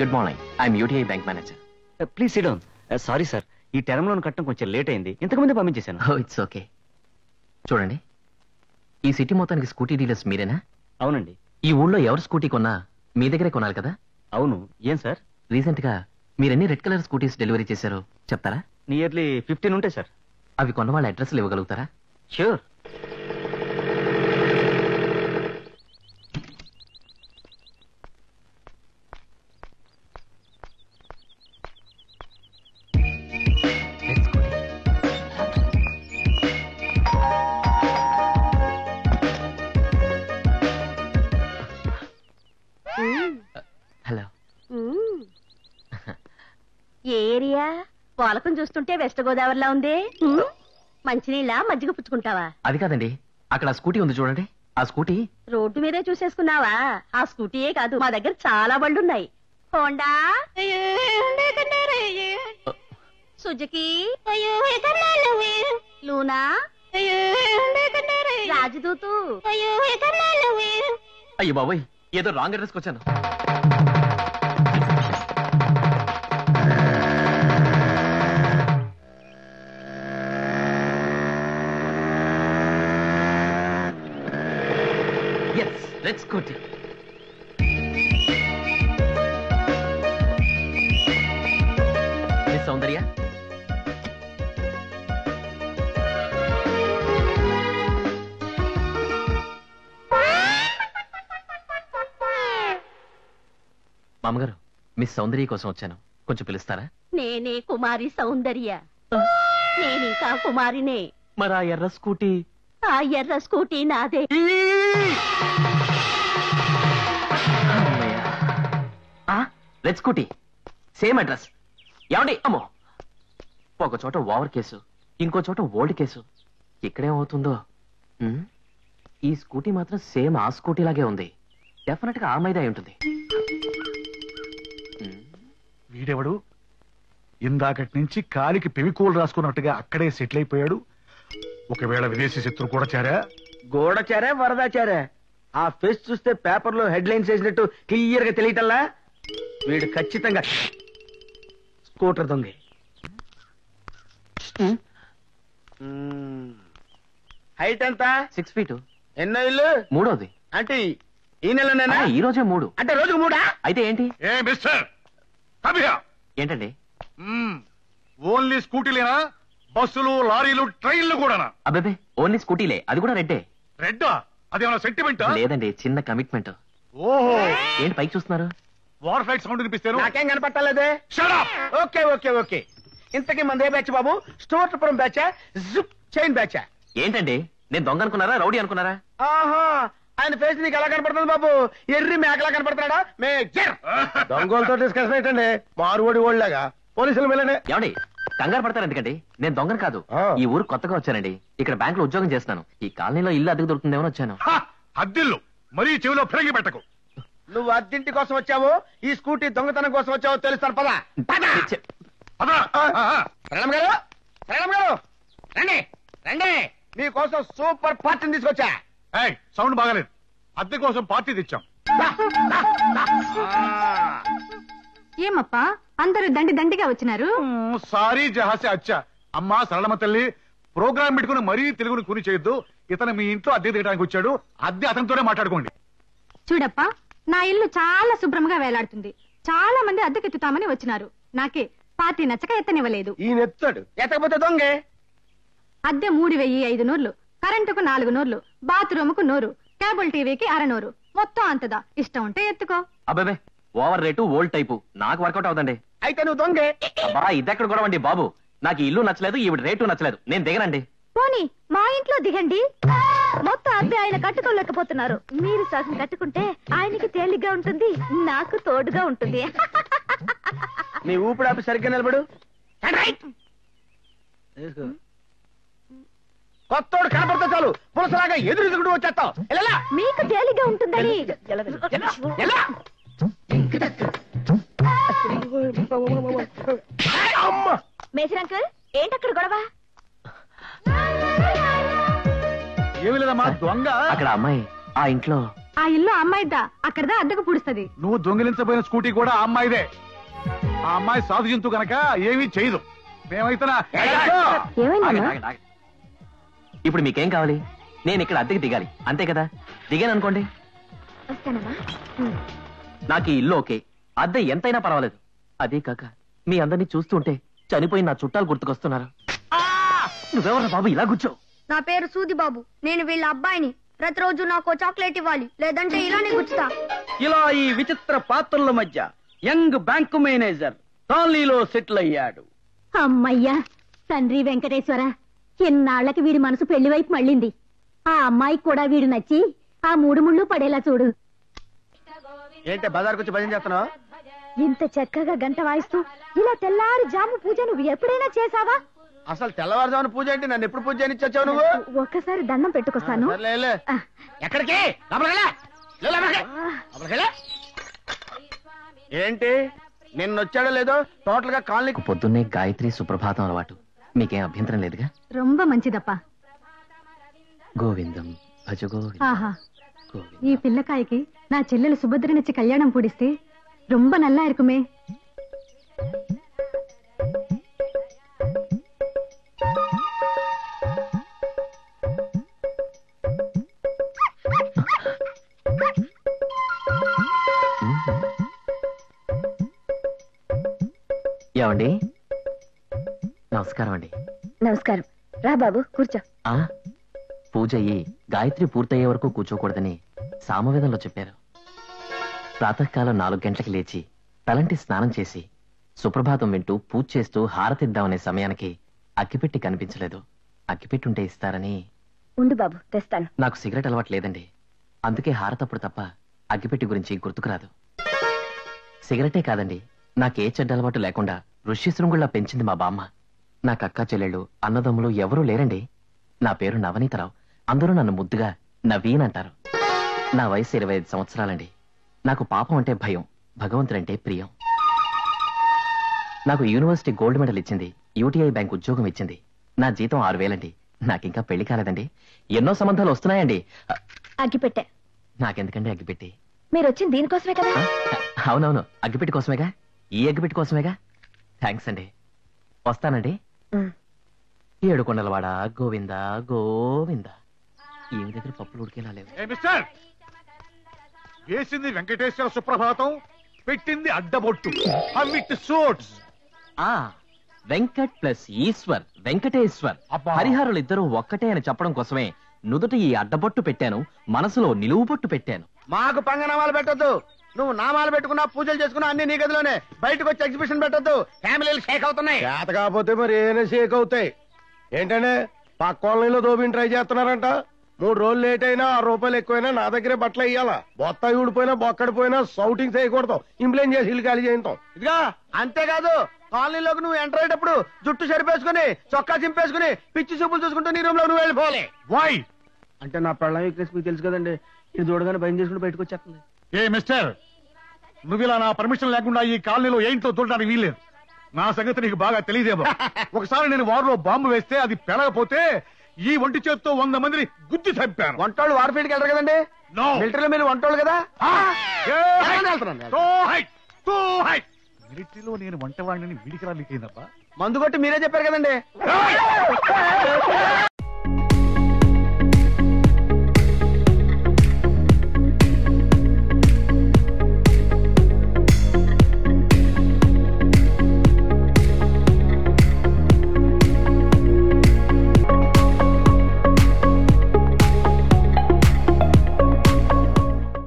Good morning, I'm UTI bank manager. Please SIT down. Sorry sir, ఈ term loan కట్టడం కొంచెం late అయింది, ఇంతకుముందే పంపించేశాను. It's okay. చూడండి, ఈ సిటీ మొత్తానికి స్కూటీ డీలర్స్ మీరేనా? అవునండి. ఈ ఊళ్ళో ఎవరు స్కూటీ కొన్నా మీ దగ్గరే కొనాలి కదా? అవును. ఏం సార్? రీసెంట్ గా మీరెన్ని రెడ్ కలర్ స్కూటీస్ డెలివరీ చేశారో చెప్తారా? నియర్లీ 15 ఉంటాయి సార్. అవి కొన్న వాళ్ళ అడ్రస్లు ఇవ్వగలుగుతారా? ష్యూర్. హలో. ఏ ఏరియా? పోలకం చూస్తుంటే వెస్ట్ గోదావరిలా ఉంది. మంచినీళ్ళ మజ్జిగ పుచ్చుకుంటావా? అది కాదండి, అక్కడ ఆ స్కూటీ ఉంది చూడండి. ఆ స్కూటీ రోడ్డు మీదే చూసేసుకున్నావా? ఆ స్కూటీయే కాదు, మా దగ్గర చాలా బళ్ళున్నాయి. Honda, Suzuki, Luna, Rajdoot. అయ్యో బాబోయ్, ఏదో రాంగ్ అడ్రస్కి వచ్చాను. Red scooty. మిస్ సౌందర్య, మామగారు, మిస్ సౌందర్య కోసం వచ్చాను, కొంచెం పిలుస్తారా? నేనే కుమారి సౌందర్య. నేనింకా కుమారినే. మరి ఆ ఎర్ర స్కూటీ? ఆ ఎర్ర స్కూటీ నాదే. Red scooty, same address. ఏమండి? అమ్మో, ఒక చోట ఓవర్ కేసు, ఇంకో చోట ఓల్డ్ కేసు. ఇక్కడేమవుతుందో. ఈ స్కూటీ మాత్రం సేమ్ ఆ స్కూటీ లాగే ఉంది. డెఫినెట్ గా ఆ మీద అయి ఉంటుంది. వీడెవడు? ఇందాకటి నుంచి కాలికి పెవికోలు రాసుకున్నట్టుగా అక్కడే సెటిల్ అయిపోయాడు. ఒకవేళ విదేశీ శత్రువు కూడా చేరా? గూఢచారా వరదాచారా? ఆ ఫేస్ చూస్తే పేపర్ లో హెడ్ లైన్స్ వేసినట్టు క్లియర్ గా తెలియటల్లా. వీడు ఖచ్చితంగా స్కూటర్ దొంగ. హైట్ ఎంత? 6 feet. ఎన్నో ఇల్లు? మూడోది. అంటే ఈ నెలనేనా? ఈ రోజే 3. అంటే రోజుకు 3? అయితే ఏంటి? ఏ మిస్టర్, ఏంటండి? ఓన్లీ స్కూటీలేనా? బస్సులు, లారీలు, ట్రైన్లు కూడానా? అబ్బాబే, ఓన్లీ స్కూటీలే, అది కూడా రెడ్డే. రెడ్డా? అదేమన్నా సెంటిమెంట్? లేదండి, చిన్న కమిట్మెంట్. ఓహో, ఏంటి పైకి చూస్తున్నారు? వార్ ఫ్లైట్ సౌండ్ వినిపిస్తాను. నాకేం కనపట్టలేదే. Shut up. Okay okay okay. ఇంతకీ మందే బ్యాచ్ బాబు? స్టోర్పురం బ్యాచా, జిప్ చైన్ బ్యాచా? ఏంటండి, నేను దొంగ అనుకున్నారా, రౌడీ అనుకున్నారా? ఆహా, ఆయన ఫేస్ నీకు ఎలా కనపడుతుంది బాబు? ఎర్రి మేకలా కనపడుతున్నాడా? మేజర్ దొంగలతో డిస్కషన్ ఏంటండి? మారువడి ఓళ్ళగా పోలీసులు వెళ్ళండి. ఏమండి, కంగారు పడతారు ఎందుకండి? నేను దొంగను కాదు. ఈ ఊరు కొత్తగా వచ్చానండి. ఇక్కడ బ్యాంక్ లో ఉద్యోగం చేస్తాను. ఈ కాలనీలో ఇల్లు అద్దెకు దొరుకుతుందేమో వచ్చాను. అద్దిల్లు మరీ చెవిలో ఫిరంగి పెట్టకు. నువ్వు అద్దింటి కోసం వచ్చావో, ఈ స్కూటీ దొంగతనం కోసం వచ్చావో తెలుస్తాను. పద ప్రణమ్ గారు, ప్రణమ్ గారు, రండి రండి, మీకోసం సూపర్ పార్టీని తీసుకొచ్చా. సౌండ్ బాగాలేదు. అద్దె కోసం పార్టీ తెచ్చాం. ఏమప్పా అందరూ దండి దండిగా వచ్చినారు? సారీ జహాసే అచ్చా. అమ్మా సరళమ్మ తల్లి, ప్రోగ్రామ్ పెట్టుకుని మరీ తెలుగుని కూని చేయొద్దు. ఇతను మీ ఇంట్లో అద్దె తీయడానికి వచ్చాడు. అద్దె అతనితోనే మాట్లాడుకోండి. చూడప్పా, నా ఇల్లు చాలా శుభ్రంగా వేలాడుతుంది. చాలా మంది అద్దెకెత్తుతామని వచ్చినారు. నాకే పార్టీ నచ్చక ఎత్తనివ్వలేదు. ఈయన ఎత్తాడు, ఎత్తకపోతే దొంగే. అద్దె 3500, కరెంటుకు 400, బాత్రూముకు 100, కేబుల్ టీవీకి 600, మొత్తం అంతదా. ఇష్టం ఉంటే ఎత్తుకో. అబ్బాబే, ఓవర్ రేటు, ఓల్డ్ టైపు నాకు వర్కౌట్ అవుతండి. అయితే నువ్వు దొంగే. అబ్బా, ఇదెక్కడ కూడా అండి బాబు. నాకు ఇల్లు నచ్చలేదు, ఈవిడ రేటు నచ్చలేదు, నేను దిగనండి. పోనీ మా ఇంట్లో దిగండి. మొత్తం అద్దె ఆయన కట్టుకోలేకపోతున్నారు. మీరు సగం కట్టుకుంటే ఆయనకి తేలిగ్గా ఉంటుంది, నాకు తోడుగా ఉంటుంది. నీ ఊపిడాపి సరిగ్గా నిలబడు. కొత్తోడు కనపడితే చాలు పులసలాగా ఎదురు వచ్చేస్తావు. మీకు తేలిగ్గా ఉంటుందని. మేజర్ అంకుల్, ఏంటక్కడ గొడవ? ఏమి లేదమ్మా, దొంగ అక్కడ అమ్మాయి ఆ ఇంట్లో ఆ ఇల్లు అమ్మాయిద్దా, అక్కడదా అద్దెకు పుడుస్తుంది. నువ్వు దొంగిలించబోయిన స్కూటీ కూడా ఆ అమ్మాయిదే. ఆ అమ్మాయి సాధు జంతు గనక ఏమీ చేయదు. మేమైతే ఇప్పుడు మీకేం కావాలి? నేను ఇక్కడ అద్దెకి దిగాలి అంతే కదా? దిగాను అనుకోండి, నాకు ఈ ఇల్లు ఓకే, అద్దె ఎంతైనా పర్వాలేదు. అదే కాక మీ అందరినీ చూస్తుంటే చనిపోయి నా చుట్టాలు గుర్తుకొస్తున్నారు. నువ్వెవరా బాబు ఇలా కూర్చో? నా పేరు సూది బాబు. నేను వీళ్ళ అబ్బాయిని. ప్రతిరోజు నాకు చాక్లెట్ ఇవ్వాలి, లేదంటే ఇలానే గుచ్చుతా. ఇలా ఈ విచిత్ర పాత్రల మధ్య యంగ్ బ్యాంకు మేనేజర్ కాలనీలో సెటిల్ అయ్యాడు. అమ్మయ్యా, తండ్రి వెంకటేశ్వర, ఎన్నాళ్లకి వీడి మనసు పెళ్లి వైపు మళ్ళింది. ఆ అమ్మాయికి కూడా వీడు నచ్చి ఆ 3 ముళ్ళు పడేలా చూడు. ఏంటే బజార్కొచ్చి భజన చేస్తున్నావు? ఇంత చక్కగా గంట వాయిస్తూ ఇలా తెల్లారి జాము పూజ నువ్వు ఎప్పుడైనా చేసావా? అసలు తెల్లవారుజామున పూజ ఏంటి? నన్ను ఎప్పుడు పూజ చేయని వచ్చావు నువ్వు? ఒక్కసారి దండం పెట్టుకొస్తాను. ఎక్కడికి? ఏంటి నిన్నొచ్చాడో లేదో టోటల్ గా కాలనీ. పొద్దున్నే గాయత్రి సుప్రభాతం అలవాటు మీకేం అభ్యంతరం లేదుగా? రొంబ మంచిదప్పా. గోవిందం భజ గోవిందం. ఆహా, గోవిందం. ఈ పిల్లకాయకి నా చెల్లెలు సుభద్రనిచ్చి కళ్యాణం పూడిస్తే రొంబ నల్లా ఇరుకుమే. ఏమండి? నమస్కారం అండి. నమస్కారం. రా బాబు కూర్చో. ఆ పూజ అయ్యి గాయత్రి పూర్తయ్యే వరకు కూర్చోకూడదని సామవేదంలో చెప్పారు. ప్రాతకాలం 4 గంటలకి లేచి తలంటి స్నానం చేసి సుప్రభాతం వింటూ పూజ చేస్తూ హారతిద్దామనే సమయానికి అగ్గిపెట్టి కనిపించలేదు. అగ్గిపెట్టుంటే ఇస్తారని. ఉండు బాబు, తెస్తాను. నాకు సిగరెట్ అలవాటు లేదండి, అందుకే హారతప్పుడు తప్ప అగ్గిపెట్టి గురించి గుర్తుకురాదు. సిగరెటే కాదండి, నాకే చెడ్డ అలవాటు లేకుండా ఋష్యశృంగుల్లా పెంచింది మా బామ్మ. నాకు అక్కా చెల్లెళ్ళు అన్నదమ్ములు ఎవరూ లేరండి. నా పేరు నవనీతరావు. అందరూ నన్ను ముద్దుగా నవీన్ అంటారు. నా వయసు 25 సంవత్సరాలండి. నాకు పాపం అంటే భయం, భగవంతుడంటే ప్రియం. నాకు యూనివర్సిటీ గోల్డ్ మెడల్ ఇచ్చింది, యూటీఐ బ్యాంక్ ఉద్యోగం ఇచ్చింది. నా జీతం 6,000 అండి. నాకింకా పెళ్లి కాలేదండి. ఎన్నో సంబంధాలు వస్తున్నాయండి. అగ్గిపెట్టే. నాకెందుకండి అగ్గిపెట్టి? మీరు వచ్చింది దీనికోసమే కదా? అవునవును, అగ్గిపెట్టి కోసమేగా. ఈ అగ్గిపెట్టి కోసమేగా. థ్యాంక్స్ అండి. వస్తానండి. 7 కొండలవాడ గోవింద గోవింద. ఏమి దగ్గర పప్పులు ఉడికేలా లేవు. మిస్టర్, వేసింది వెంకటేశ్వర సుప్రభాతం, పెట్టింది అడ్డబొట్టు. అవిట్ సూట్స్. వెంకట్ ప్లస్ ఈశ్వర్, వెంకటేశ్వర్. అబ్బా. హరిహరులు ఇద్దరు ఒక్కటే అని చెప్పడం కోసమే నుదుట ఈ అడ్డబొట్టు పెట్టాను, మనసులో నిలువు బొట్టు పెట్టాను. మాకు పంగనామాలు పెట్టొద్దు. నువ్వు నామాలు పెట్టుకున్నా పూజలు చేసుకున్నా అన్ని నీ గదిలోనే. బయటకు వచ్చి ఎగ్జిబిషన్ పెట్టొద్దు. ఫ్యామిలీలు షేక్ అవుతున్నాయి. చేత కాకపోతే మరి ఏమైనా షేక్ అవుతాయి. ఏంటంటే పక్క కాలనీలో దోబిని ట్రై చేస్తున్నారంట. 3 రోజులు లేట్ అయినా 6 రూపాయలు ఎక్కువైనా నా దగ్గరే బట్టలు ఇయ్యాలా. బొత్త ఊడిపోయినా బొక్కడిపోయినా సౌటింగ్ చేయకూడదు. ఇంప్లైన్ చేసి ఇల్లు ఖాళీ చేయించాం. ఇదిగా అంతేకాదు, కాలనీలోకి నువ్వు ఎంటర్ అయ్యేటప్పుడు జుట్టు సరిపేసుకుని చొక్కా చింపేసుకుని పిచ్చి చూపులు చూసుకుంటూ నీ రూమ్ లో నువ్వు వెళ్ళిపోవాలి. వై? అంటే నా పెళ్ళం వీక్నెస్ మీకు తెలుసు కదండి. ఇది చూడగానే భయం చేసుకుని బయటకు వచ్చేస్తుంది. ఏ మిస్టర్, నువ్వు ఇలా నా పర్మిషన్ లేకుండా ఈ కాలనీలో ఏంటో చూడడానికి వీల్లేదు. నా సంగతి నీకు బాగా తెలియదేమో. ఒకసారి నేను వారిలో బాంబు వేస్తే అది పెరగపోతే ఈ ఒంటి చేత్తో 100 మందిని గుద్ది చంపాను. వంటోళ్ళు వార్ఫీల్డ్కి వెళ్ళరు కదండి. No. మిలిటరీలో మీరు వంటోళ్ళు కదా. మిలిటరీలో నేను వంటవాడిని వీడికి రాలికైందబ్బా. మందు కొట్టి మీరే చెప్పారు కదండి.